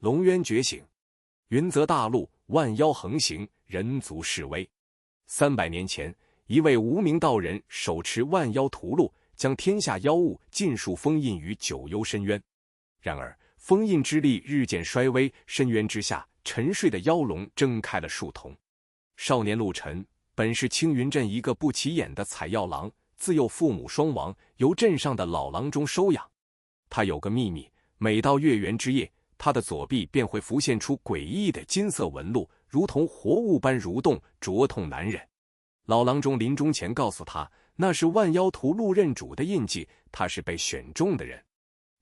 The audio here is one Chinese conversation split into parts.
龙渊觉醒，云泽大陆，万妖横行，人族示威。300年前，一位无名道人手持万妖屠戮，将天下妖物尽数封印于九幽深渊。然而，封印之力日渐衰微，深渊之下沉睡的妖龙睁开了树瞳。少年陆晨本是青云镇一个不起眼的采药郎，自幼父母双亡，由镇上的老郎中收养。他有个秘密，每到月圆之夜，他的左臂便会浮现出诡异的金色纹路，如同活物般蠕动，灼痛难忍。老郎中临终前告诉他，那是万妖屠戮认主的印记，他是被选中的人。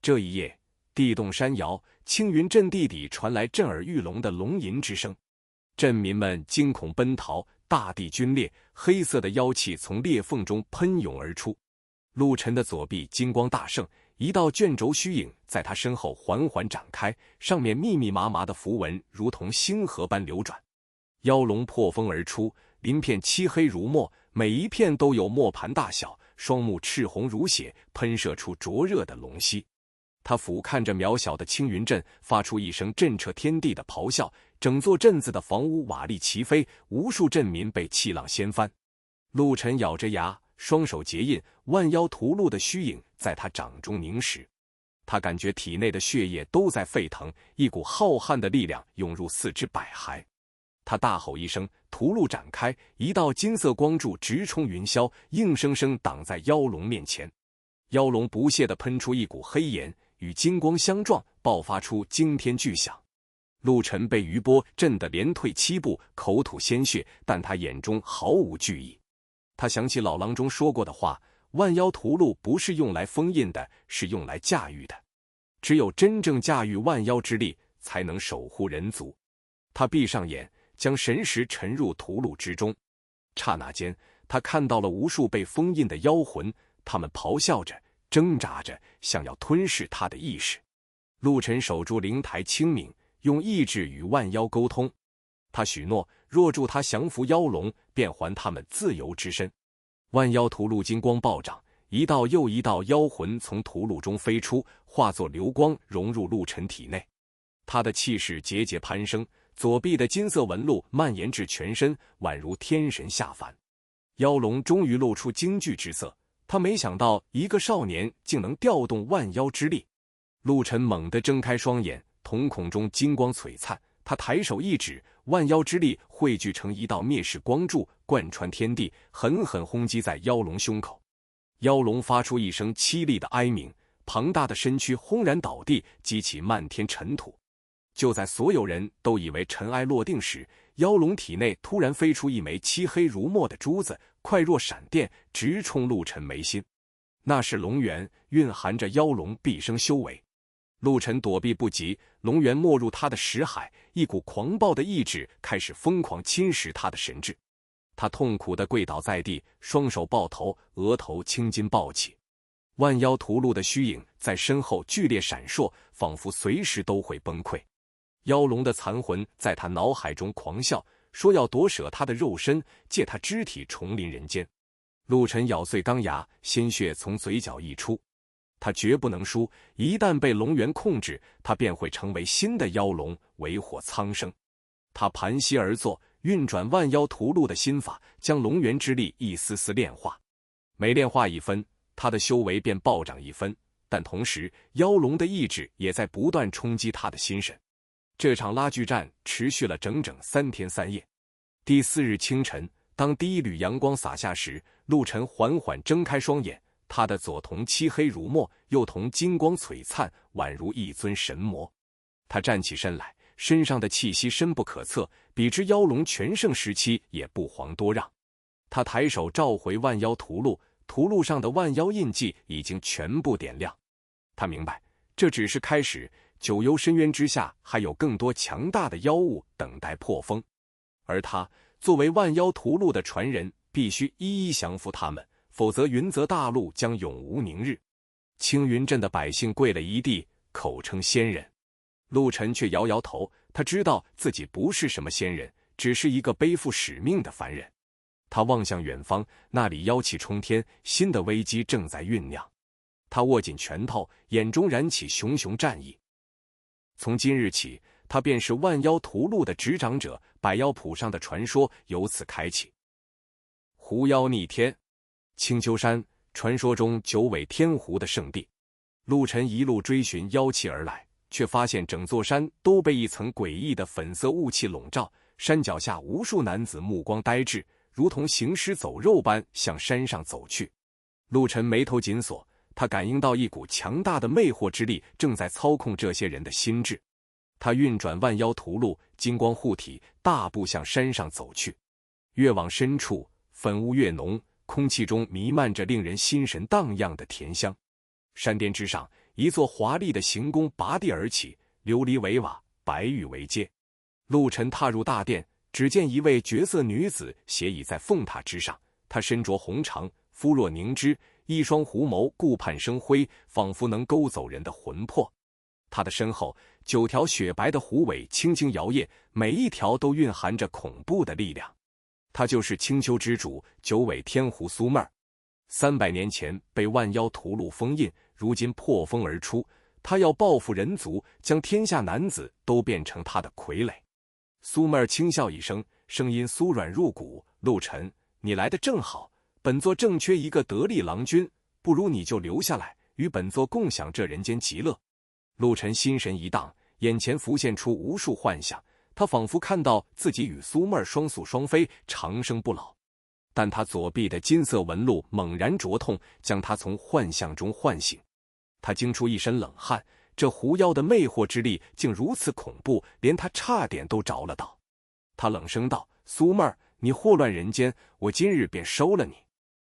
这一夜，地动山摇，青云镇地底传来震耳欲聋的龙吟之声，镇民们惊恐奔逃，大地龟裂，黑色的妖气从裂缝中喷涌而出。陆晨的左臂金光大盛，一道卷轴虚影在他身后缓缓展开，上面密密麻麻的符文如同星河般流转。妖龙破风而出，鳞片漆黑如墨，每一片都有磨盘大小，双目赤红如血，喷射出灼热的龙息。他俯瞰着渺小的青云镇，发出一声震彻天地的咆哮，整座镇子的房屋瓦砾齐飞，无数镇民被气浪掀翻。陆晨咬着牙，双手结印，万妖屠戮的虚影在他掌中凝实。他感觉体内的血液都在沸腾，一股浩瀚的力量涌入四肢百骸。他大吼一声，屠戮展开，一道金色光柱直冲云霄，硬生生挡在妖龙面前。妖龙不屑地喷出一股黑炎，与金光相撞，爆发出惊天巨响。陆晨被余波震得连退7步，口吐鲜血，但他眼中毫无惧意。他想起老郎中说过的话，万妖屠戮不是用来封印的，是用来驾驭的。只有真正驾驭万妖之力，才能守护人族。他闭上眼，将神识沉入屠戮之中。刹那间，他看到了无数被封印的妖魂，他们咆哮着，挣扎着，想要吞噬他的意识。陆晨守住灵台清明，用意志与万妖沟通。他许诺，若助他降服妖龙，便还他们自由之身。万妖屠戮金光暴涨，一道又一道妖魂从屠戮中飞出，化作流光融入陆晨体内。他的气势节节攀升，左臂的金色纹路蔓延至全身，宛如天神下凡。妖龙终于露出惊惧之色，他没想到一个少年竟能调动万妖之力。陆晨猛地睁开双眼，瞳孔中金光璀璨，他抬手一指，万妖之力汇聚成一道灭世光柱，贯穿天地，狠狠轰击在妖龙胸口。妖龙发出一声凄厉的哀鸣，庞大的身躯轰然倒地，激起漫天尘土。就在所有人都以为尘埃落定时，妖龙体内突然飞出一枚漆黑如墨的珠子，快若闪电，直冲陆晨眉心。那是龙元，蕴含着妖龙毕生修为。陆晨躲避不及，龙元没入他的识海，一股狂暴的意志开始疯狂侵蚀他的神智。他痛苦地跪倒在地，双手抱头，额头青筋暴起。万妖屠戮的虚影在身后剧烈闪烁，仿佛随时都会崩溃。妖龙的残魂在他脑海中狂笑，说要夺舍他的肉身，借他肢体重临人间。陆晨咬碎钢牙，鲜血从嘴角溢出。他绝不能输，一旦被龙元控制，他便会成为新的妖龙，为祸苍生。他盘膝而坐，运转万妖屠戮的心法，将龙元之力一丝丝炼化。每炼化1分，他的修为便暴涨1分，但同时妖龙的意志也在不断冲击他的心神。这场拉锯战持续了整整3天3夜。第4日清晨，当第一缕阳光洒下时，陆晨缓缓睁开双眼，他的左瞳漆黑如墨，右瞳金光璀璨，宛如一尊神魔。他站起身来，身上的气息深不可测，比之妖龙全盛时期也不遑多让。他抬手召回万妖屠戮，屠戮上的万妖印记已经全部点亮。他明白，这只是开始，九幽深渊之下还有更多强大的妖物等待破封。而他作为万妖屠戮的传人，必须一一降服他们，否则云泽大陆将永无宁日。青云镇的百姓跪了一地，口称仙人。陆晨却摇摇头，他知道自己不是什么仙人，只是一个背负使命的凡人。他望向远方，那里妖气冲天，新的危机正在酝酿。他握紧拳头，眼中燃起熊熊战意。从今日起，他便是万妖屠戮的执掌者，百妖谱上的传说由此开启。狐妖逆天，青丘山，传说中九尾天狐的圣地。陆晨一路追寻妖气而来，却发现整座山都被一层诡异的粉色雾气笼罩，山脚下无数男子目光呆滞，如同行尸走肉般向山上走去。陆晨眉头紧锁，他感应到一股强大的魅惑之力正在操控这些人的心智。他运转万妖屠戮，金光护体，大步向山上走去。越往深处，粉雾越浓，空气中弥漫着令人心神荡漾的甜香。山巅之上，一座华丽的行宫拔地而起，琉璃为瓦，白玉为阶。陆晨踏入大殿，只见一位绝色女子斜倚在凤塔之上，她身着红裳，肤若凝脂，一双狐眸顾盼生辉，仿佛能勾走人的魂魄。她的身后9条雪白的狐尾轻轻摇曳，每一条都蕴含着恐怖的力量。她就是青丘之主九尾天狐苏妹儿。300年前被万妖屠戮封印，如今破封而出，她要报复人族，将天下男子都变成她的傀儡。苏妹儿轻笑一声，声音酥软入骨：“陆晨，你来得正好，本座正缺一个得力郎君，不如你就留下来，与本座共享这人间极乐。”陆晨心神一荡，眼前浮现出无数幻想，他仿佛看到自己与苏妹儿双宿双飞，长生不老。但他左臂的金色纹路猛然灼痛，将他从幻象中唤醒。他惊出一身冷汗，这狐妖的魅惑之力竟如此恐怖，连他差点都着了道。他冷声道：“苏妹儿，你祸乱人间，我今日便收了你。”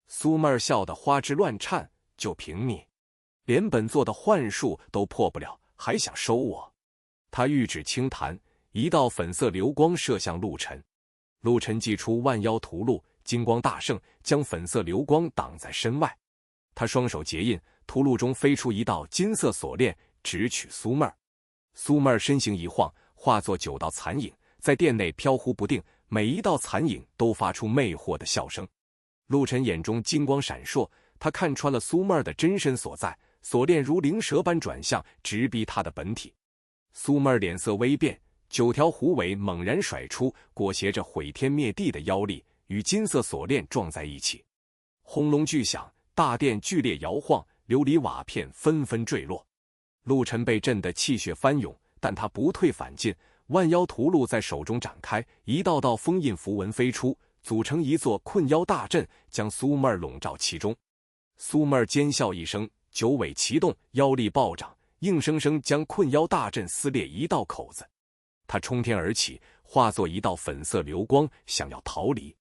苏妹儿笑得花枝乱颤：“就凭你，连本座的幻术都破不了，还想收我？”他玉指轻弹，一道粉色流光射向陆晨。陆晨祭出万妖屠戮，金光大盛，将粉色流光挡在身外。他双手结印，屠戮中飞出一道金色锁链，直取苏妹儿。苏妹儿身形一晃，化作9道残影，在殿内飘忽不定，每一道残影都发出魅惑的笑声。陆晨眼中金光闪烁，他看穿了苏妹儿的真身所在，锁链如灵蛇般转向，直逼他的本体。苏妹儿脸色微变，9条狐尾猛然甩出，裹挟着毁天灭地的妖力，与金色锁链撞在一起。轰隆巨响，大殿剧烈摇晃，琉璃瓦片纷纷坠落。陆晨被震得气血翻涌，但他不退反进，万妖屠戮在手中展开，一道道封印符文飞出，组成一座困妖大阵，将苏妹儿笼罩其中。苏妹儿尖笑一声，9尾齐动，妖力暴涨，硬生生将困妖大阵撕裂一道口子。他冲天而起，化作一道粉色流光，想要逃离。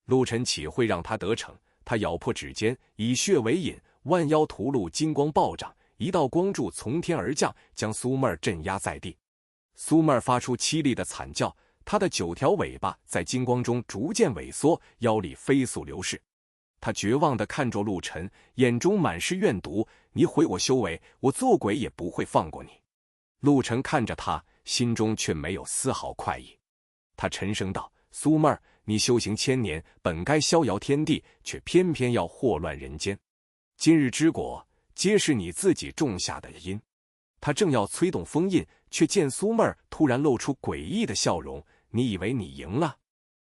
陆晨岂会让他得逞？他咬破指尖，以血为引，万妖屠戮金光暴涨，一道光柱从天而降，将苏妹儿镇压在地。苏妹儿发出凄厉的惨叫，她的9条尾巴在金光中逐渐萎缩，妖力飞速流逝。他绝望地看着陆晨，眼中满是怨毒：“你毁我修为，我做鬼也不会放过你。”陆晨看着他，心中却没有丝毫快意。他沉声道：“苏妹儿，你修行1000年，本该逍遥天地，却偏偏要祸乱人间。今日之果，皆是你自己种下的因。”他正要催动封印，却见苏妹儿突然露出诡异的笑容：“你以为你赢了？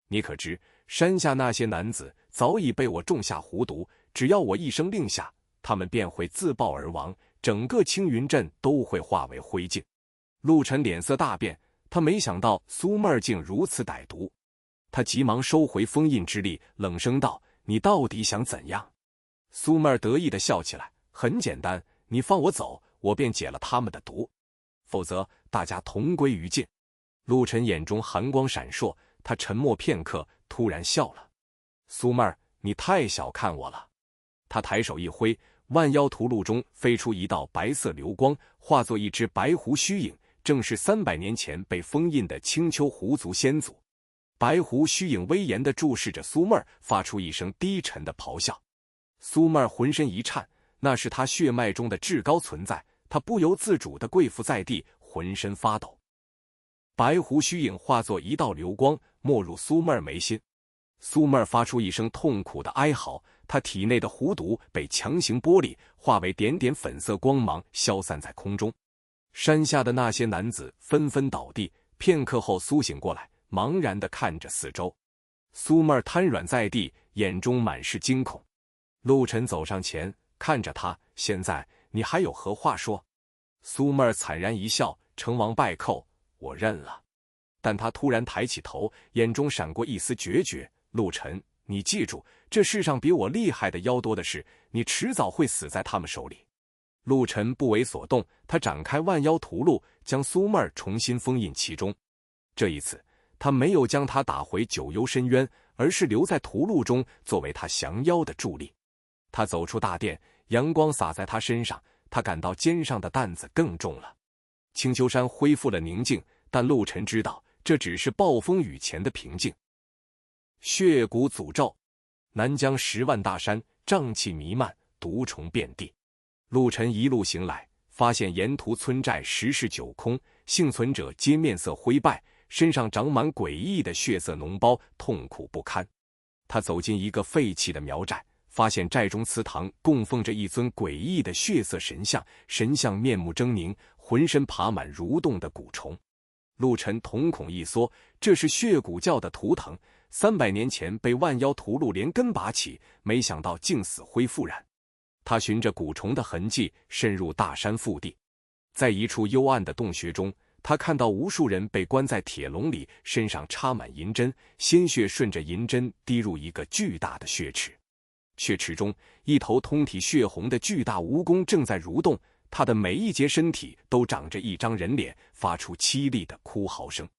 你可知山下那些男子早已被我种下狐毒，只要我一声令下，他们便会自爆而亡，整个青云镇都会化为灰烬。”陆晨脸色大变，他没想到苏妹儿竟如此歹毒。他急忙收回封印之力，冷声道：“你到底想怎样？”苏妹儿得意地笑起来：“很简单，你放我走，我便解了他们的毒，否则大家同归于尽。”陆晨眼中寒光闪烁，他沉默片刻，突然笑了：“苏妹儿，你太小看我了。”他抬手一挥，万妖屠戮中飞出一道白色流光，化作一只白狐虚影，正是300年前被封印的青丘狐族先祖。白狐虚影威严地注视着苏妹儿，发出一声低沉的咆哮。苏妹儿浑身一颤，那是她血脉中的至高存在，她不由自主地跪伏在地，浑身发抖。白狐虚影化作一道流光，没入苏妹儿眉心。苏妹儿发出一声痛苦的哀嚎，她体内的狐毒被强行剥离，化为点点粉色光芒，消散在空中。山下的那些男子纷纷倒地，片刻后苏醒过来，茫然地看着四周。苏妹儿瘫软在地，眼中满是惊恐。陆晨走上前，看着他：“现在你还有何话说？”苏妹儿惨然一笑：“成王败寇，我认了。”但他突然抬起头，眼中闪过一丝决绝：“陆晨，你记住，这世上比我厉害的妖多的是，你迟早会死在他们手里。”陆晨不为所动，他展开万妖屠戮，将苏妹儿重新封印其中。这一次，他没有将她打回九幽深渊，而是留在屠戮中，作为他降妖的助力。他走出大殿，阳光洒在他身上，他感到肩上的担子更重了。青丘山恢复了宁静，但陆晨知道，这只是暴风雨前的平静。血蛊诅咒，南疆10万大山，瘴气弥漫，毒虫遍地。陆晨一路行来，发现沿途村寨十室九空，幸存者皆面色灰败，身上长满诡异的血色脓包，痛苦不堪。他走进一个废弃的苗寨，发现寨中祠堂供奉着一尊诡异的血色神像，神像面目狰狞，浑身爬满蠕动的蛊虫。陆晨瞳孔一缩，这是血蛊教的图腾，300年前被万妖屠戮连根拔起，没想到竟死灰复燃。他循着蛊虫的痕迹深入大山腹地，在一处幽暗的洞穴中，他看到无数人被关在铁笼里，身上插满银针，鲜血顺着银针滴入一个巨大的血池。血池中，一头通体血红的巨大蜈蚣正在蠕动，它的每一节身体都长着一张人脸，发出凄厉的哭嚎声。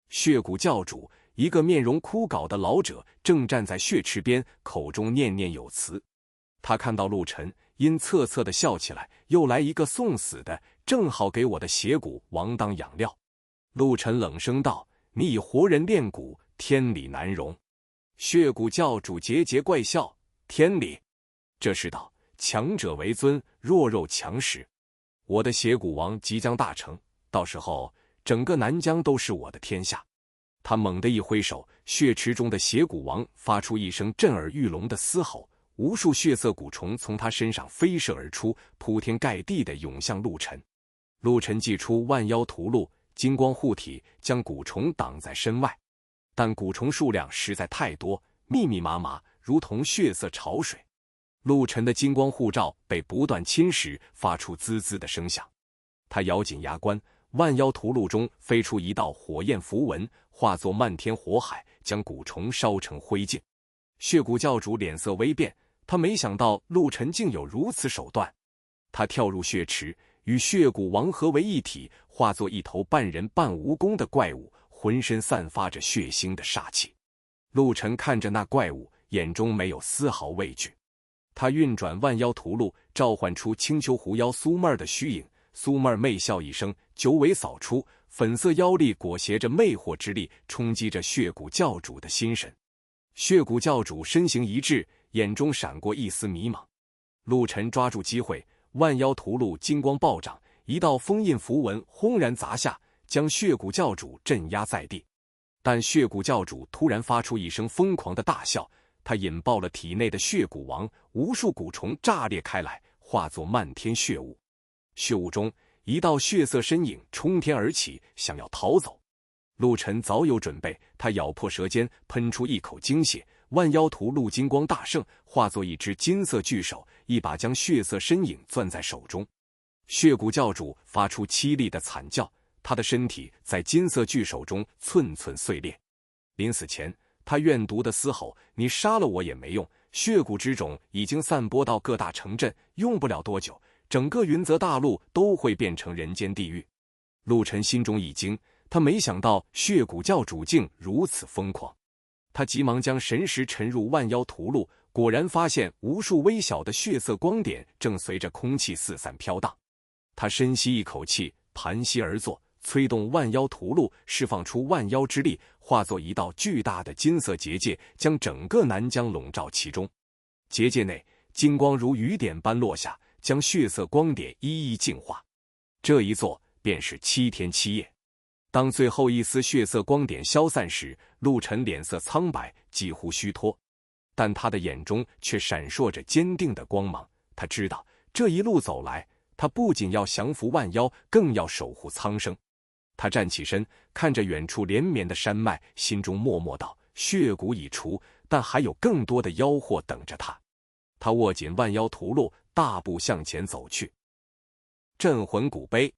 血蛊教主，一个面容枯槁的老者，正站在血池边，口中念念有词。他看到陆晨，阴恻恻地笑起来，又来一个送死的，正好给我的邪蛊王当养料。陆晨冷声道：“你以活人炼蛊，天理难容。”血蛊教主桀桀怪笑：“天理？这世道，强者为尊，弱肉强食。我的邪蛊王即将大成，到时候整个南疆都是我的天下。”他猛地一挥手，血池中的邪蛊王发出一声震耳欲聋的嘶吼，无数血色蛊虫从他身上飞射而出，铺天盖地地涌向陆晨。陆晨祭出万妖屠戮，金光护体，将蛊虫挡在身外。但蛊虫数量实在太多，密密麻麻，如同血色潮水。陆晨的金光护罩被不断侵蚀，发出滋滋的声响。他咬紧牙关，万妖屠戮中飞出一道火焰符文，化作漫天火海，将蛊虫烧成灰烬。血蛊教主脸色微变，他没想到陆晨竟有如此手段。他跳入血池，与血蛊王合为一体，化作一头半人半蜈蚣的怪物，浑身散发着血腥的煞气。陆晨看着那怪物，眼中没有丝毫畏惧。他运转万妖屠戮，召唤出青丘狐妖苏妹儿的虚影。苏妹儿媚笑一声，九尾扫出，粉色妖力裹挟着魅惑之力，冲击着血蛊教主的心神。血蛊教主身形一滞，眼中闪过一丝迷茫。陆晨抓住机会，万妖屠戮金光暴涨，一道封印符文轰然砸下，将血蛊教主镇压在地。但血蛊教主突然发出一声疯狂的大笑，他引爆了体内的血蛊王，无数蛊虫炸裂开来，化作漫天血雾。血雾中，一道血色身影冲天而起，想要逃走。陆晨早有准备，他咬破舌尖，喷出一口精血，万妖屠戮金光大盛，化作一只金色巨手，一把将血色身影攥在手中。血蛊教主发出凄厉的惨叫，他的身体在金色巨手中寸寸碎裂。临死前，他怨毒地嘶吼：“你杀了我也没用，血蛊之种已经散播到各大城镇，用不了多久，整个云泽大陆都会变成人间地狱。”陆晨心中一惊，他没想到血蛊教主竟如此疯狂。他急忙将神识沉入万妖屠戮，果然发现无数微小的血色光点正随着空气四散飘荡。他深吸一口气，盘膝而坐，催动万妖屠戮，释放出万妖之力，化作一道巨大的金色结界，将整个南疆笼罩其中。结界内，金光如雨点般落下，将血色光点一一净化。这一做便是7天7夜。当最后一丝血色光点消散时，陆晨脸色苍白，几乎虚脱，但他的眼中却闪烁着坚定的光芒。他知道这一路走来，他不仅要降服万妖，更要守护苍生。他站起身，看着远处连绵的山脉，心中默默道：血蛊已除，但还有更多的妖祸等着他。他握紧万妖屠戮，大步向前走去。镇魂古碑。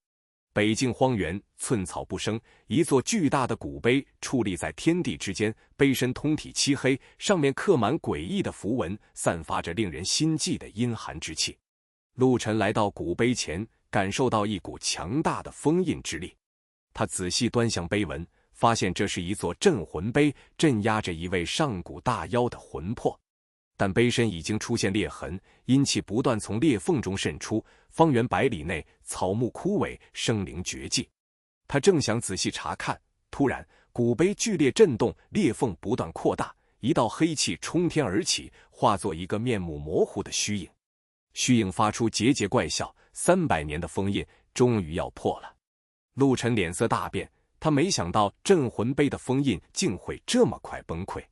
北境荒原，寸草不生，一座巨大的古碑矗立在天地之间，碑身通体漆黑，上面刻满诡异的符文，散发着令人心悸的阴寒之气。陆晨来到古碑前，感受到一股强大的封印之力。他仔细端详碑文，发现这是一座镇魂碑，镇压着一位上古大妖的魂魄。但碑身已经出现裂痕，阴气不断从裂缝中渗出，方圆100里内草木枯萎，生灵绝迹。他正想仔细查看，突然古碑剧烈震动，裂缝不断扩大，一道黑气冲天而起，化作一个面目模糊的虚影。虚影发出桀桀怪笑，300年的封印终于要破了。陆晨脸色大变，他没想到镇魂碑的封印竟会这么快崩溃。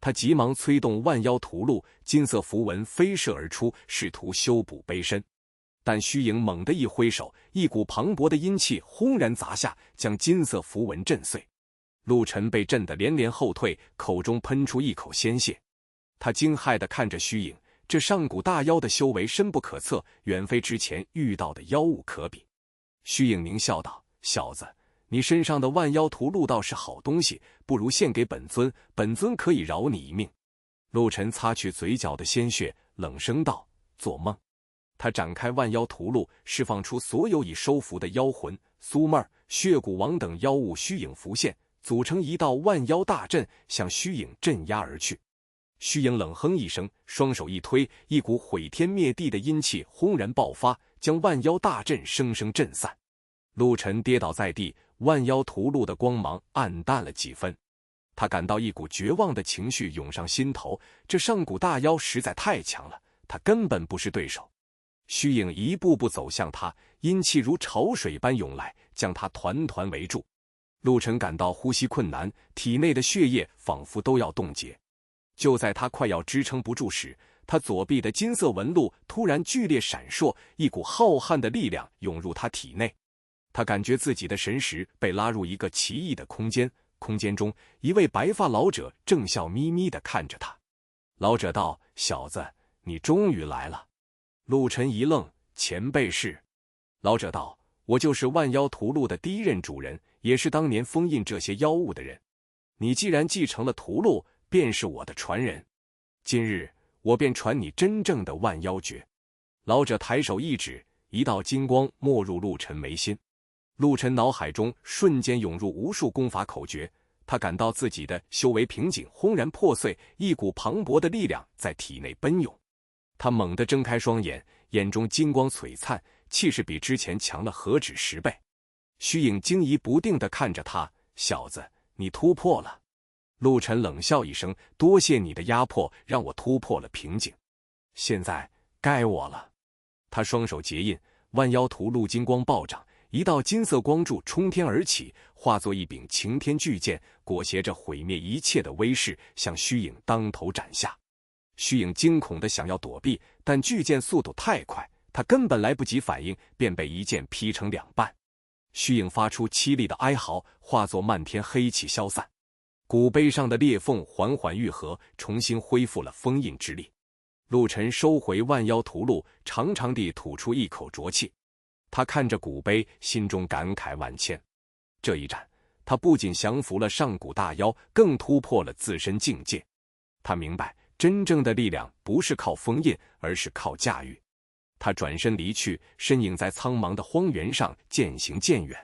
他急忙催动万妖屠戮，金色符文飞射而出，试图修补碑身。但虚影猛地一挥手，一股磅礴的阴气轰然砸下，将金色符文震碎。陆晨被震得连连后退，口中喷出一口鲜血。他惊骇地看着虚影，这上古大妖的修为深不可测，远非之前遇到的妖物可比。虚影狞笑道：小子，你身上的万妖屠戮倒是好东西，不如献给本尊，本尊可以饶你一命。陆晨擦去嘴角的鲜血，冷声道：做梦。他展开万妖屠戮，释放出所有已收服的妖魂，苏妹儿、血蛊王等妖物虚影浮现，组成一道万妖大阵，向虚影镇压而去。虚影冷哼一声，双手一推，一股毁天灭地的阴气轰然爆发，将万妖大阵生生震散。陆晨跌倒在地，万妖屠戮的光芒暗淡了几分。他感到一股绝望的情绪涌上心头，这上古大妖实在太强了，他根本不是对手。虚影一步步走向他，阴气如潮水般涌来，将他团团围住。陆晨感到呼吸困难，体内的血液仿佛都要冻结。就在他快要支撑不住时，他左臂的金色纹路突然剧烈闪烁，一股浩瀚的力量涌入他体内。他感觉自己的神识被拉入一个奇异的空间，空间中一位白发老者正笑眯眯地看着他。老者道：小子，你终于来了。陆晨一愣，前辈是？老者道：我就是万妖屠戮的第一任主人，也是当年封印这些妖物的人。你既然继承了屠戮，便是我的传人。今日我便传你真正的万妖诀。老者抬手一指，一道金光没入陆晨眉心。陆晨脑海中瞬间涌入无数功法口诀，他感到自己的修为瓶颈轰然破碎，一股磅礴的力量在体内奔涌。他猛地睁开双眼，眼中金光璀璨，气势比之前强了何止10倍。虚影惊疑不定地看着他：小子，你突破了。陆晨冷笑一声：多谢你的压迫，让我突破了瓶颈。现在该我了。他双手结印，万妖屠戮金光暴涨，一道金色光柱冲天而起，化作一柄擎天巨剑，裹挟着毁灭一切的威势，向虚影当头斩下。虚影惊恐地想要躲避，但巨剑速度太快，他根本来不及反应，便被一剑劈成2半。虚影发出凄厉的哀嚎，化作漫天黑气消散。古碑上的裂缝缓缓愈合，重新恢复了封印之力。陆晨收回万妖屠戮，长长地吐出一口浊气。他看着古碑，心中感慨万千。这一战，他不仅降服了上古大妖，更突破了自身境界。他明白，真正的力量不是靠封印，而是靠驾驭。他转身离去，身影在苍茫的荒原上渐行渐远。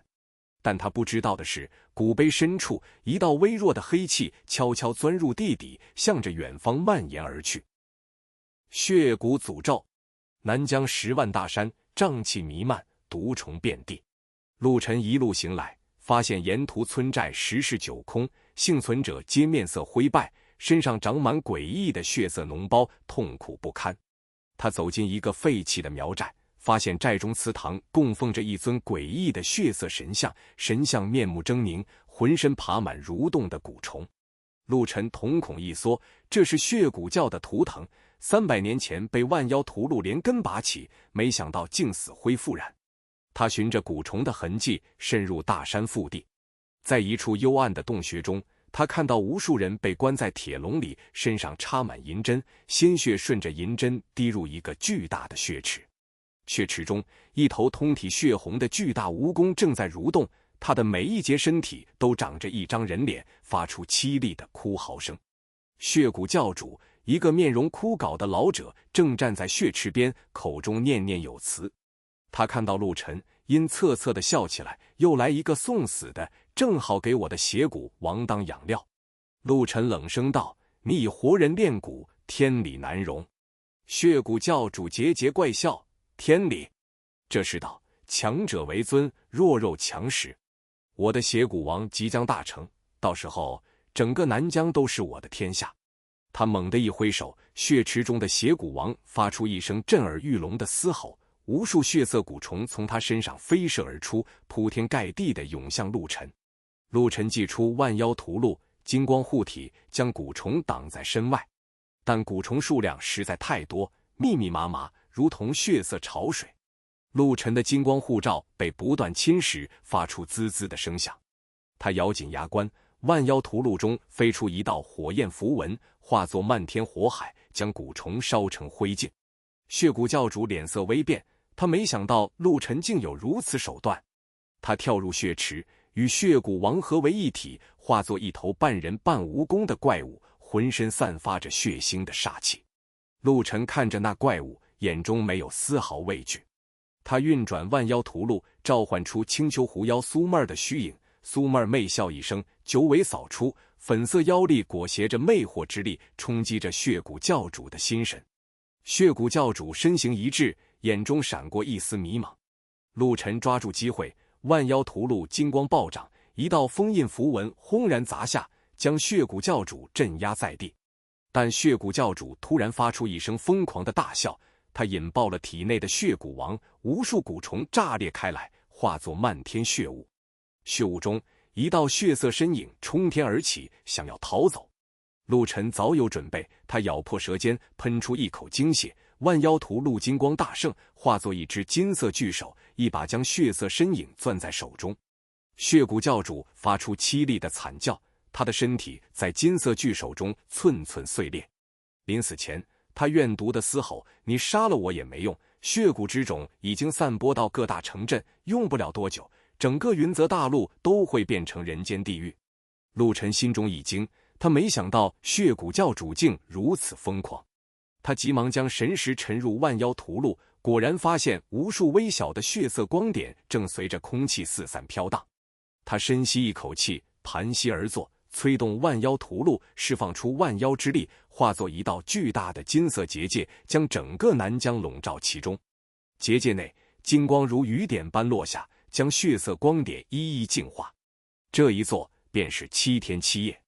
但他不知道的是，古碑深处一道微弱的黑气悄悄钻入地底，向着远方蔓延而去。血蛊诅咒，南疆10万大山，瘴气弥漫，毒虫遍地。陆晨一路行来，发现沿途村寨十室九空，幸存者皆面色灰败，身上长满诡异的血色脓包，痛苦不堪。他走进一个废弃的苗寨，发现寨中祠堂供奉着一尊诡异的血色神像，神像面目狰狞，浑身爬满蠕动的蛊虫。陆晨瞳孔一缩，这是血蛊教的图腾， 300年前被万妖屠戮连根拔起，没想到竟死灰复燃。他循着蛊虫的痕迹深入大山腹地，在一处幽暗的洞穴中，他看到无数人被关在铁笼里，身上插满银针，鲜血顺着银针滴入一个巨大的血池。血池中，一头通体血红的巨大蜈蚣正在蠕动，它的每一节身体都长着一张人脸，发出凄厉的哭嚎声。血骨教主，一个面容枯槁的老者，正站在血池边，口中念念有词。他看到陆晨，阴恻恻地笑起来，又来一个送死的，正好给我的邪骨王当养料。陆晨冷声道：“你以活人炼骨，天理难容。”血骨教主桀桀怪笑：“天理？这世道，强者为尊，弱肉强食。我的邪骨王即将大成，到时候整个南疆都是我的天下。”他猛地一挥手，血池中的邪骨王发出一声震耳欲聋的嘶吼，无数血色蛊虫从他身上飞射而出，铺天盖地地涌向陆晨。陆晨祭出万妖屠戮金光护体，将蛊虫挡在身外，但蛊虫数量实在太多，密密麻麻，如同血色潮水。陆晨的金光护罩被不断侵蚀，发出滋滋的声响。他咬紧牙关，万妖屠戮中飞出一道火焰符文，化作漫天火海，将蛊虫烧成灰烬。血骨教主脸色微变，他没想到陆晨竟有如此手段。他跳入血池，与血骨王合为一体，化作一头半人半蜈蚣的怪物，浑身散发着血腥的煞气。陆晨看着那怪物，眼中没有丝毫畏惧。他运转万妖屠戮，召唤出青丘狐妖苏妹儿的虚影。苏妹儿媚笑一声，九尾扫出，粉色妖力裹挟着魅惑之力，冲击着血骨教主的心神。血骨教主身形一滞，眼中闪过一丝迷茫。陆晨抓住机会，万妖屠戮金光暴涨，一道封印符文轰然砸下，将血骨教主镇压在地。但血骨教主突然发出一声疯狂的大笑，他引爆了体内的血骨王，无数蛊虫炸裂开来，化作漫天血雾。血雾中，一道血色身影冲天而起，想要逃走。陆晨早有准备，他咬破舌尖，喷出一口精血，万妖屠戮金光大盛，化作一只金色巨手，一把将血色身影攥在手中。血骨教主发出凄厉的惨叫，他的身体在金色巨手中寸寸碎裂。临死前，他怨毒地嘶吼：“你杀了我也没用，血骨之种已经散播到各大城镇，用不了多久，整个云泽大陆都会变成人间地狱。”陆晨心中一惊，他没想到血骨教主竟如此疯狂。他急忙将神识沉入万妖屠戮，果然发现无数微小的血色光点正随着空气四散飘荡。他深吸一口气，盘膝而坐，催动万妖屠戮，释放出万妖之力，化作一道巨大的金色结界，将整个南疆笼罩其中。结界内，金光如雨点般落下，将血色光点一一净化。这一做便是7天7夜。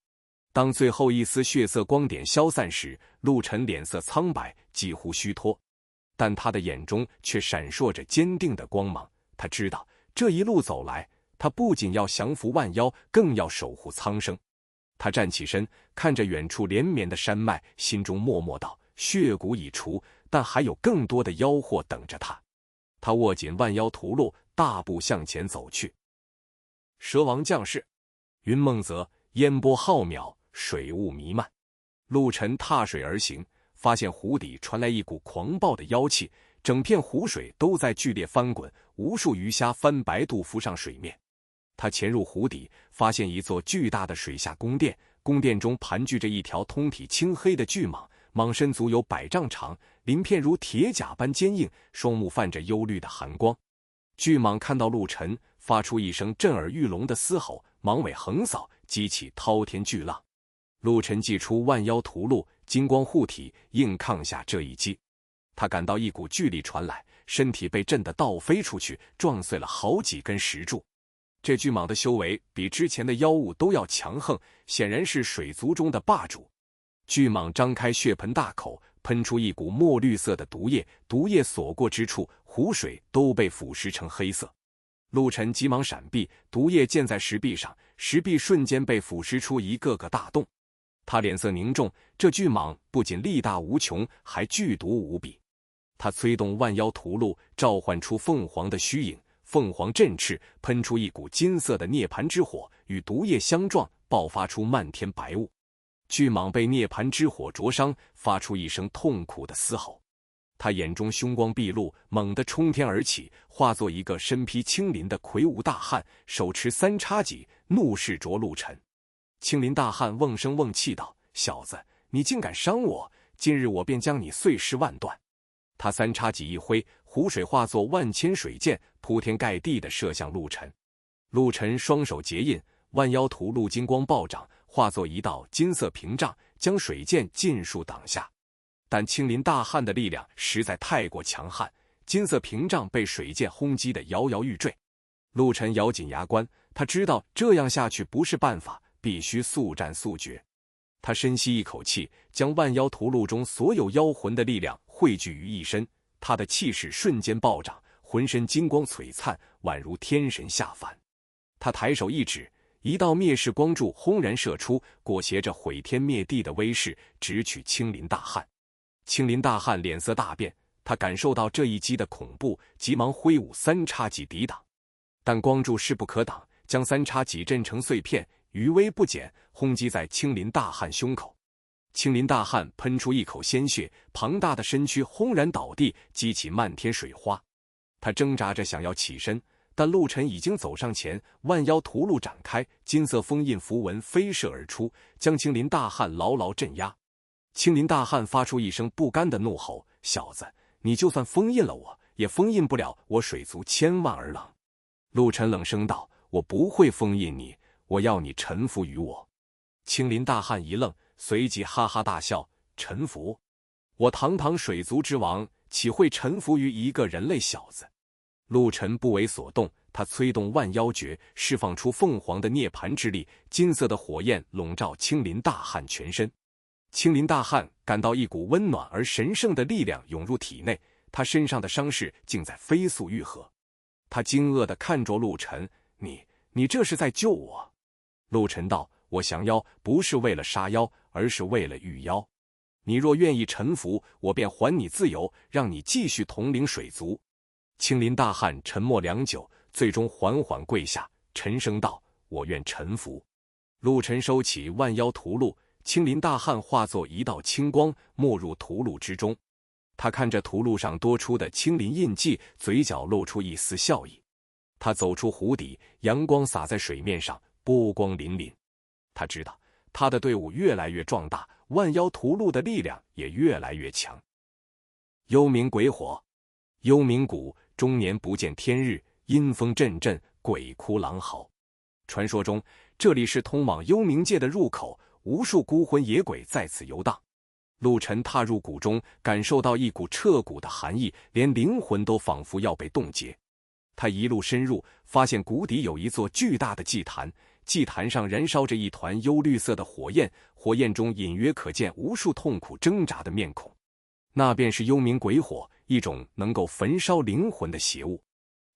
当最后一丝血色光点消散时，陆晨脸色苍白，几乎虚脱，但他的眼中却闪烁着坚定的光芒。他知道这一路走来，他不仅要降服万妖，更要守护苍生。他站起身，看着远处连绵的山脉，心中默默道：血骨已除，但还有更多的妖祸等着他。他握紧万妖屠戮，大步向前走去。蛇王降世，云梦泽，烟波浩渺，水雾弥漫。陆晨踏水而行，发现湖底传来一股狂暴的妖气，整片湖水都在剧烈翻滚，无数鱼虾翻白肚浮上水面。他潜入湖底，发现一座巨大的水下宫殿，宫殿中盘踞着一条通体青黑的巨蟒，蟒身足有100丈长，鳞片如铁甲般坚硬，双目泛着幽绿的寒光。巨蟒看到陆晨，发出一声震耳欲聋的嘶吼，蟒尾横扫，激起滔天巨浪。陆晨祭出万妖屠戮金光护体，硬抗下这一击。他感到一股巨力传来，身体被震得倒飞出去，撞碎了好几根石柱。这巨蟒的修为比之前的妖物都要强横，显然是水族中的霸主。巨蟒张开血盆大口，喷出一股墨绿色的毒液，毒液所过之处，湖水都被腐蚀成黑色。陆晨急忙闪避，毒液溅在石壁上，石壁瞬间被腐蚀出一个个大洞。他脸色凝重，这巨蟒不仅力大无穷，还剧毒无比。他催动万妖屠戮，召唤出凤凰的虚影，凤凰振翅，喷出一股金色的涅槃之火，与毒液相撞，爆发出漫天白雾。巨蟒被涅槃之火灼伤，发出一声痛苦的嘶吼。他眼中凶光毕露，猛地冲天而起，化作一个身披青鳞的魁梧大汉，手持三叉戟，怒视着陆沉。青鳞大汉瓮声瓮气道：“小子，你竟敢伤我！今日我便将你碎尸万段！”他三叉戟一挥，湖水化作万千水箭，铺天盖地地射向陆沉。陆沉双手结印，万妖屠戮金光暴涨，化作一道金色屏障，将水箭尽数挡下。但青鳞大汉的力量实在太过强悍，金色屏障被水箭轰击得摇摇欲坠。陆沉咬紧牙关，他知道这样下去不是办法，必须速战速决。他深吸一口气，将万妖屠戮中所有妖魂的力量汇聚于一身，他的气势瞬间暴涨，浑身金光璀璨，宛如天神下凡。他抬手一指，一道灭世光柱轰然射出，裹挟着毁天灭地的威势，直取青鳞大汉。青鳞大汉脸色大变，他感受到这一击的恐怖，急忙挥舞三叉戟抵挡，但光柱势不可挡，将三叉戟震成碎片，余威不减，轰击在青鳞大汉胸口。青鳞大汉喷出一口鲜血，庞大的身躯轰然倒地，激起漫天水花。他挣扎着想要起身，但陆沉已经走上前，万妖屠戮展开，金色封印符文飞射而出，将青鳞大汉牢牢镇压。青鳞大汉发出一声不甘的怒吼：“小子，你就算封印了我，也封印不了我水族千万儿郎。”陆沉冷声道：“我不会封印你，我要你臣服于我。”青鳞大汉一愣，随即哈哈大笑：“臣服？我堂堂水族之王，岂会臣服于一个人类小子？”陆沉不为所动，他催动万妖诀，释放出凤凰的涅槃之力，金色的火焰笼罩青鳞大汉全身。青鳞大汉感到一股温暖而神圣的力量涌入体内，他身上的伤势竟在飞速愈合。他惊愕地看着陆沉：“你这是在救我？”陆沉道：“我降妖不是为了杀妖，而是为了御妖。你若愿意臣服，我便还你自由，让你继续统领水族。”青鳞大汉沉默良久，最终缓缓跪下，沉声道：“我愿臣服。”陆沉收起万妖屠戮，青鳞大汉化作一道青光，没入屠戮之中。他看着屠戮上多出的青鳞印记，嘴角露出一丝笑意。他走出湖底，阳光洒在水面上，波光粼粼。他知道他的队伍越来越壮大，万妖屠戮的力量也越来越强。幽冥鬼火，幽冥谷终年不见天日，阴风阵阵，鬼哭狼嚎。传说中，这里是通往幽冥界的入口，无数孤魂野鬼在此游荡。陆沉踏入谷中，感受到一股彻骨的寒意，连灵魂都仿佛要被冻结。他一路深入，发现谷底有一座巨大的祭坛，祭坛上燃烧着一团幽绿色的火焰，火焰中隐约可见无数痛苦挣扎的面孔。那便是幽冥鬼火，一种能够焚烧灵魂的邪物。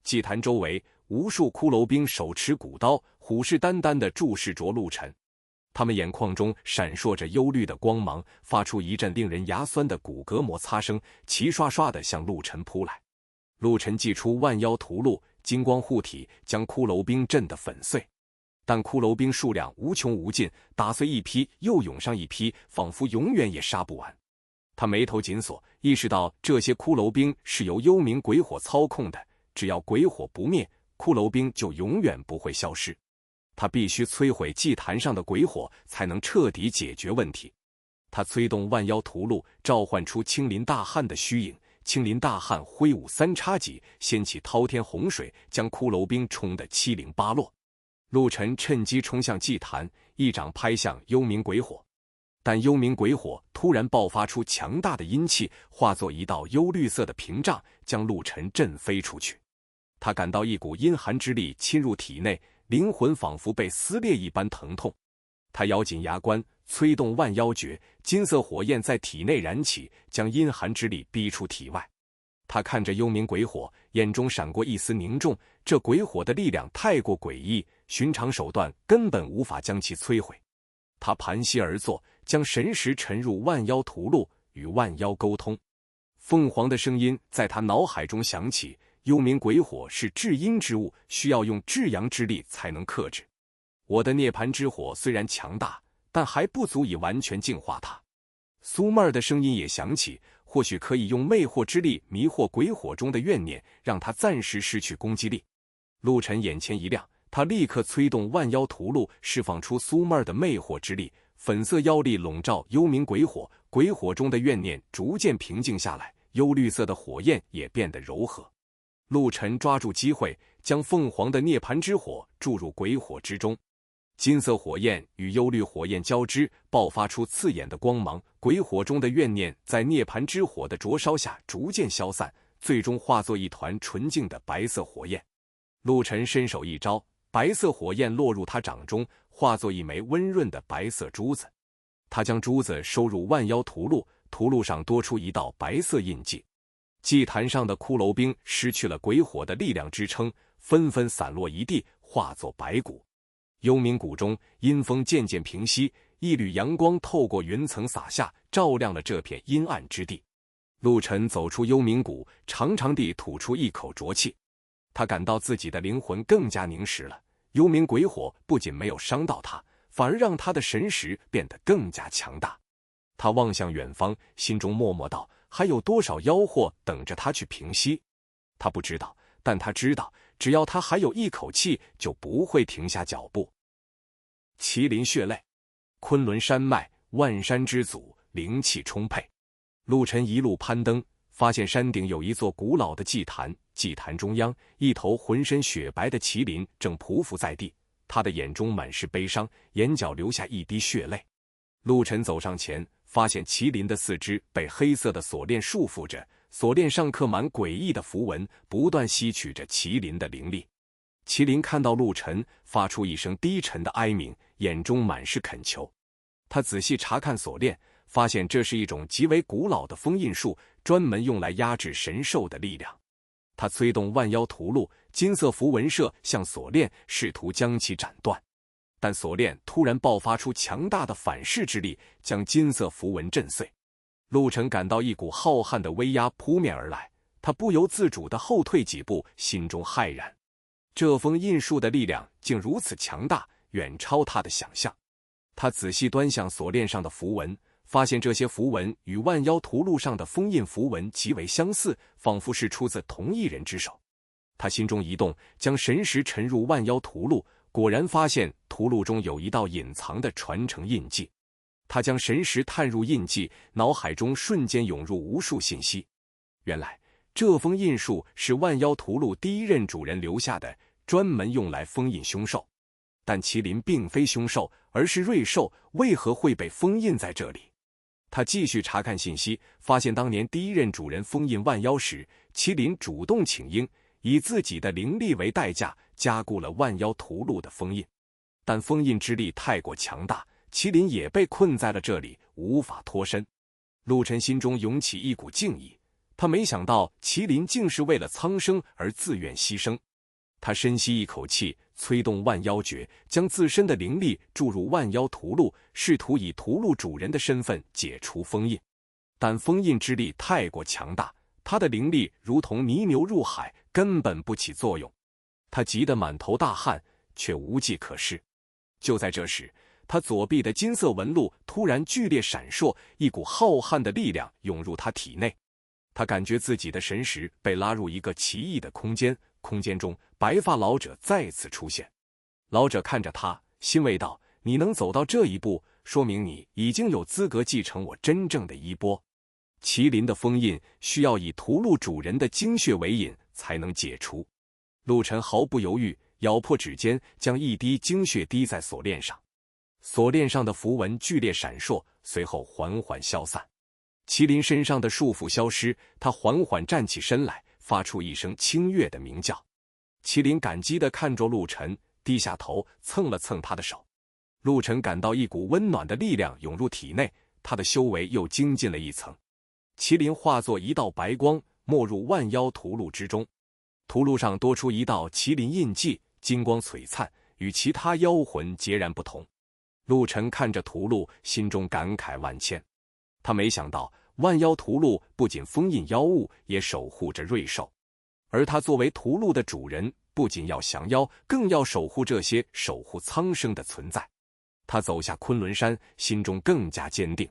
祭坛周围，无数骷髅兵手持古刀，虎视眈眈地注视着陆沉。他们眼眶中闪烁着幽绿的光芒，发出一阵令人牙酸的骨骼摩擦声，齐刷刷地向陆沉扑来。陆沉祭出万妖屠戮，金光护体，将骷髅兵震得粉碎。但骷髅兵数量无穷无尽，打碎一批又涌上一批，仿佛永远也杀不完。他眉头紧锁，意识到这些骷髅兵是由幽冥鬼火操控的，只要鬼火不灭，骷髅兵就永远不会消失。他必须摧毁祭坛上的鬼火，才能彻底解决问题。他催动万妖屠戮，召唤出青鳞大汉的虚影。青鳞大汉挥舞三叉戟，掀起滔天洪水，将骷髅兵冲得七零八落。陆沉趁机冲向祭坛，一掌拍向幽冥鬼火。但幽冥鬼火突然爆发出强大的阴气，化作一道幽绿色的屏障，将陆沉震飞出去。他感到一股阴寒之力侵入体内，灵魂仿佛被撕裂一般疼痛。他咬紧牙关，催动万妖诀，金色火焰在体内燃起，将阴寒之力逼出体外。他看着幽冥鬼火，眼中闪过一丝凝重，这鬼火的力量太过诡异，寻常手段根本无法将其摧毁。他盘膝而坐，将神识沉入万妖屠戮，与万妖沟通。凤凰的声音在他脑海中响起：幽冥鬼火是至阴之物，需要用至阳之力才能克制。我的涅槃之火虽然强大，但还不足以完全净化它。苏妹儿的声音也响起，或许可以用魅惑之力迷惑鬼火中的怨念，让它暂时失去攻击力。陆晨眼前一亮，他立刻催动万妖屠戮，释放出苏妹儿的魅惑之力，粉色妖力笼罩幽冥鬼火，鬼火中的怨念逐渐平静下来，幽绿色的火焰也变得柔和。陆晨抓住机会，将凤凰的涅槃之火注入鬼火之中。金色火焰与幽绿火焰交织，爆发出刺眼的光芒，鬼火中的怨念在涅槃之火的灼烧下逐渐消散，最终化作一团纯净的白色火焰。陆晨伸手一招，白色火焰落入他掌中，化作一枚温润的白色珠子。他将珠子收入万妖屠戮，屠戮上多出一道白色印记。祭坛上的骷髅兵失去了鬼火的力量支撑，纷纷散落一地，化作白骨。幽冥谷中，阴风渐渐平息，一缕阳光透过云层洒下，照亮了这片阴暗之地。陆晨走出幽冥谷，长长地吐出一口浊气。他感到自己的灵魂更加凝实了，幽冥鬼火不仅没有伤到他，反而让他的神识变得更加强大。他望向远方，心中默默道：还有多少妖祸等着他去平息？他不知道，但他知道，只要他还有一口气，就不会停下脚步。麒麟血泪，昆仑山脉，万山之祖，灵气充沛。陆晨一路攀登，发现山顶有一座古老的祭坛，祭坛中央，一头浑身雪白的麒麟正匍匐在地，他的眼中满是悲伤，眼角流下一滴血泪。陆晨走上前，发现麒麟的四肢被黑色的锁链束缚着，锁链上刻满诡异的符文，不断吸取着麒麟的灵力。麒麟看到陆晨，发出一声低沉的哀鸣，眼中满是恳求。他仔细查看锁链，发现这是一种极为古老的封印术，专门用来压制神兽的力量。他催动万妖屠戮，金色符文射向锁链，试图将其斩断。但锁链突然爆发出强大的反噬之力，将金色符文震碎。陆晨感到一股浩瀚的威压扑面而来，他不由自主地后退几步，心中骇然。这封印术的力量竟如此强大，远超他的想象。他仔细端详锁链上的符文，发现这些符文与万妖屠戮上的封印符文极为相似，仿佛是出自同一人之手。他心中一动，将神识沉入万妖屠戮，果然发现屠戮中有一道隐藏的传承印记。他将神识探入印记，脑海中瞬间涌入无数信息。原来这封印术是万妖屠戮第一任主人留下的，专门用来封印凶兽。但麒麟并非凶兽，而是瑞兽，为何会被封印在这里？他继续查看信息，发现当年第一任主人封印万妖时，麒麟主动请缨，以自己的灵力为代价，加固了万妖屠戮的封印。但封印之力太过强大，麒麟也被困在了这里，无法脱身。陆晨心中涌起一股敬意，他没想到麒麟竟是为了苍生而自愿牺牲。他深吸一口气，催动万妖诀，将自身的灵力注入万妖屠戮，试图以屠戮主人的身份解除封印。但封印之力太过强大，他的灵力如同泥牛入海，根本不起作用。他急得满头大汗，却无计可施。就在这时，他左臂的金色纹路突然剧烈闪烁，一股浩瀚的力量涌入他体内。他感觉自己的神识被拉入一个奇异的空间，空间中白发老者再次出现。老者看着他，欣慰道：你能走到这一步，说明你已经有资格继承我真正的衣钵。麒麟的封印需要以屠戮主人的精血为引才能解除。陆晨毫不犹豫，咬破指尖，将一滴精血滴在锁链上。锁链上的符文剧烈闪烁，随后缓缓消散。麒麟身上的束缚消失，他缓缓站起身来，发出一声清越的鸣叫。麒麟感激地看着陆晨，低下头蹭了蹭他的手。陆晨感到一股温暖的力量涌入体内，他的修为又精进了一层。麒麟化作一道白光，没入万妖屠戮之中。屠戮上多出一道麒麟印记，金光璀璨，与其他妖魂截然不同。陆沉看着屠戮，心中感慨万千。他没想到万妖屠戮不仅封印妖物，也守护着瑞兽。而他作为屠戮的主人，不仅要降妖，更要守护这些守护苍生的存在。他走下昆仑山，心中更加坚定。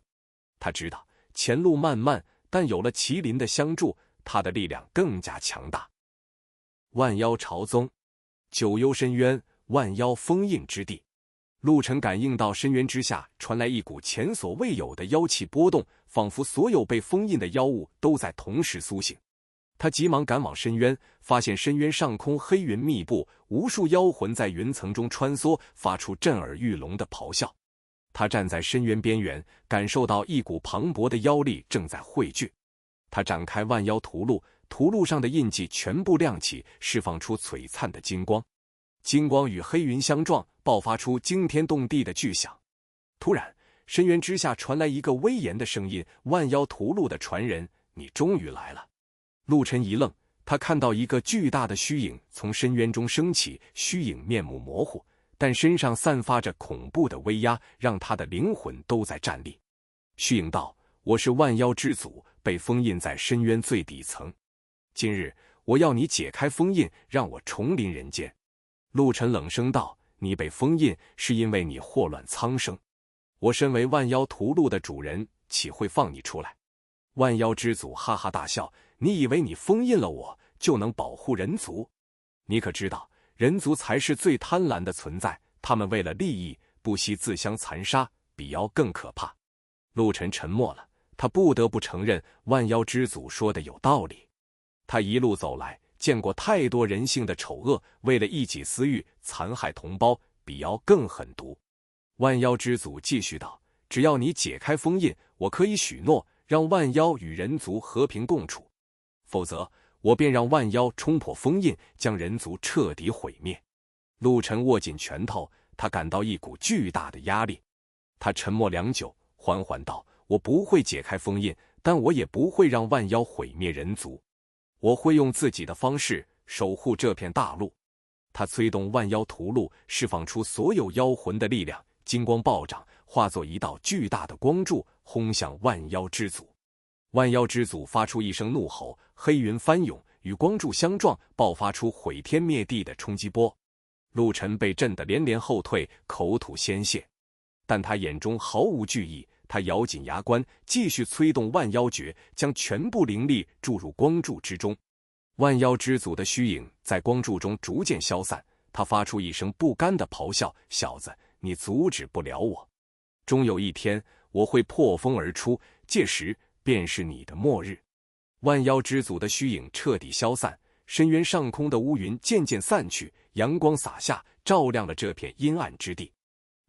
他知道前路漫漫，但有了麒麟的相助，他的力量更加强大。万妖朝宗，九幽深渊，万妖封印之地。陆沉感应到深渊之下传来一股前所未有的妖气波动，仿佛所有被封印的妖物都在同时苏醒。他急忙赶往深渊，发现深渊上空黑云密布，无数妖魂在云层中穿梭，发出震耳欲聋的咆哮。他站在深渊边缘，感受到一股磅礴的妖力正在汇聚。他展开万妖屠戮，屠戮上的印记全部亮起，释放出璀璨的金光。金光与黑云相撞，爆发出惊天动地的巨响。突然，深渊之下传来一个威严的声音：“万妖屠戮的传人，你终于来了。”陆沉一愣，他看到一个巨大的虚影从深渊中升起，虚影面目模糊，但身上散发着恐怖的威压，让他的灵魂都在战栗。虚影道：“我是万妖之祖，被封印在深渊最底层。今日我要你解开封印，让我重临人间。”陆沉冷声道：“你被封印是因为你祸乱苍生，我身为万妖屠戮的主人，岂会放你出来？”万妖之祖哈哈大笑：“你以为你封印了我，就能保护人族？你可知道，人族才是最贪婪的存在，他们为了利益，不惜自相残杀，比妖更可怕。”陆沉沉默了，他不得不承认万妖之祖说的有道理。他一路走来，见过太多人性的丑恶，为了一己私欲，残害同胞，比妖更狠毒。万妖之祖继续道：“只要你解开封印，我可以许诺，让万妖与人族和平共处，否则我便让万妖冲破封印，将人族彻底毁灭。”陆沉握紧拳头，他感到一股巨大的压力。他沉默良久，缓缓道：“我不会解开封印，但我也不会让万妖毁灭人族。我会用自己的方式守护这片大陆。”他催动万妖屠戮，释放出所有妖魂的力量，金光暴涨，化作一道巨大的光柱，轰向万妖之祖。万妖之祖发出一声怒吼，黑云翻涌，与光柱相撞，爆发出毁天灭地的冲击波。陆沉被震得连连后退，口吐鲜血，但他眼中毫无惧意。他咬紧牙关，继续催动万妖诀，将全部灵力注入光柱之中。万妖之祖的虚影在光柱中逐渐消散，他发出一声不甘的咆哮：“小子，你阻止不了我！终有一天，我会破风而出，届时便是你的末日。”万妖之祖的虚影彻底消散，深渊上空的乌云渐渐散去，阳光洒下，照亮了这片阴暗之地。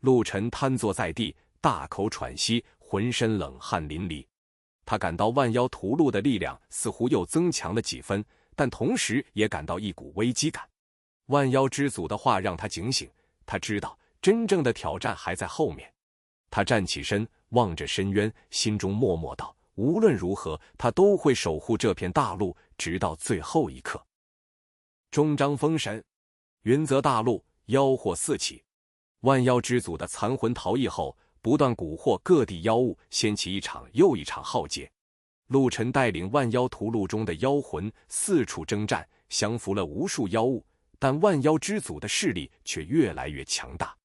陆沉瘫坐在地，大口喘息，浑身冷汗淋漓。他感到万妖屠戮的力量似乎又增强了几分，但同时也感到一股危机感。万妖之祖的话让他警醒，他知道真正的挑战还在后面。他站起身，望着深渊，心中默默道：无论如何，他都会守护这片大陆，直到最后一刻。终章封神，云泽大陆妖祸四起。万妖之祖的残魂逃逸后，不断蛊惑各地妖物，掀起一场又一场浩劫。陆沉带领万妖屠戮中的妖魂四处征战，降服了无数妖物，但万妖之祖的势力却越来越强大。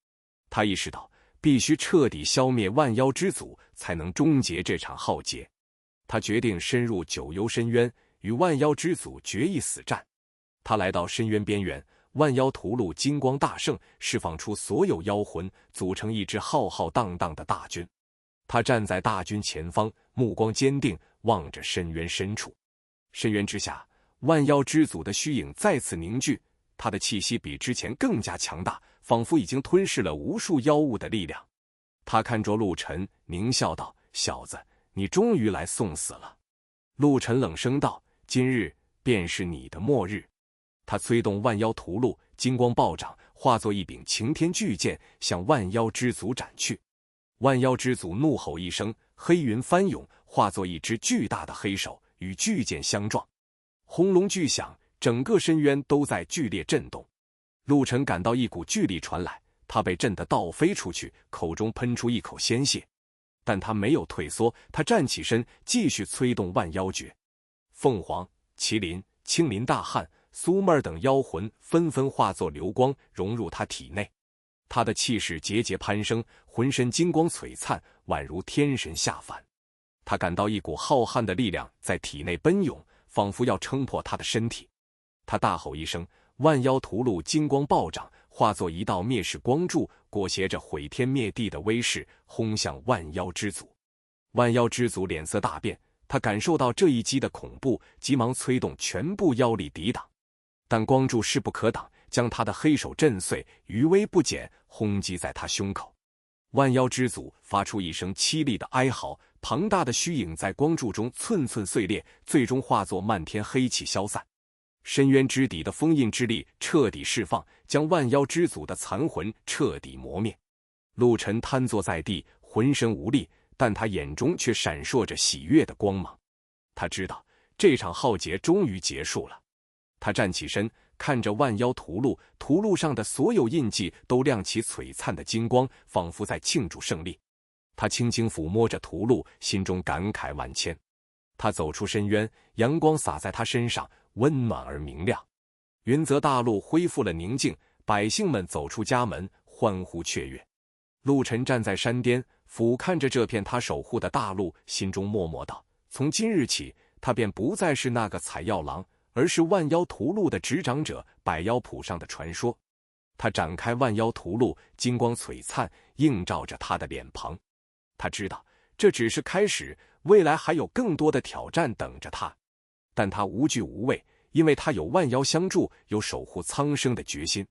他意识到必须彻底消灭万妖之祖，才能终结这场浩劫。他决定深入九幽深渊，与万妖之祖决一死战。他来到深渊边缘，万妖屠戮金光大盛，释放出所有妖魂，组成一支浩浩荡荡的大军。他站在大军前方，目光坚定，望着深渊深处。深渊之下，万妖之祖的虚影再次凝聚，他的气息比之前更加强大，仿佛已经吞噬了无数妖物的力量。他看着陆沉，狞笑道：小子，你终于来送死了。陆沉冷声道：今日便是你的末日。他催动万妖屠戮，金光暴涨，化作一柄擎天巨剑，向万妖之祖斩去。万妖之祖怒吼一声，黑云翻涌，化作一只巨大的黑手，与巨剑相撞。轰隆巨响，整个深渊都在剧烈震动。陆沉感到一股巨力传来，他被震得倒飞出去，口中喷出一口鲜血。但他没有退缩，他站起身，继续催动万妖诀。凤凰、麒麟、青林大汉、苏妹儿等妖魂纷纷化作流光，融入他体内。他的气势节节攀升，浑身金光璀璨，宛如天神下凡。他感到一股浩瀚的力量在体内奔涌，仿佛要撑破他的身体。他大吼一声，万妖屠戮金光暴涨，化作一道灭世光柱，裹挟着毁天灭地的威势，轰向万妖之祖。万妖之祖脸色大变，他感受到这一击的恐怖，急忙催动全部妖力抵挡。但光柱势不可挡，将他的黑手震碎，余威不减，轰击在他胸口。万妖之祖发出一声凄厉的哀嚎，庞大的虚影在光柱中寸寸碎裂，最终化作漫天黑气消散。深渊之底的封印之力彻底释放，将万妖之祖的残魂彻底磨灭。陆晨瘫坐在地，浑身无力，但他眼中却闪烁着喜悦的光芒。他知道这场浩劫终于结束了。他站起身，看着万妖屠戮，屠戮上的所有印记都亮起璀璨的金光，仿佛在庆祝胜利。他轻轻抚摸着屠戮，心中感慨万千。他走出深渊，阳光洒在他身上，温暖而明亮。云泽大陆恢复了宁静，百姓们走出家门，欢呼雀跃。陆晨站在山巅，俯瞰着这片他守护的大陆，心中默默道：从今日起，他便不再是那个采药郎，而是万妖屠戮的执掌者，百妖谱上的传说。他展开万妖屠戮，金光璀璨，映照着他的脸庞。他知道这只是开始，未来还有更多的挑战等着他。但他无惧无畏，因为他有万妖相助，有守护苍生的决心。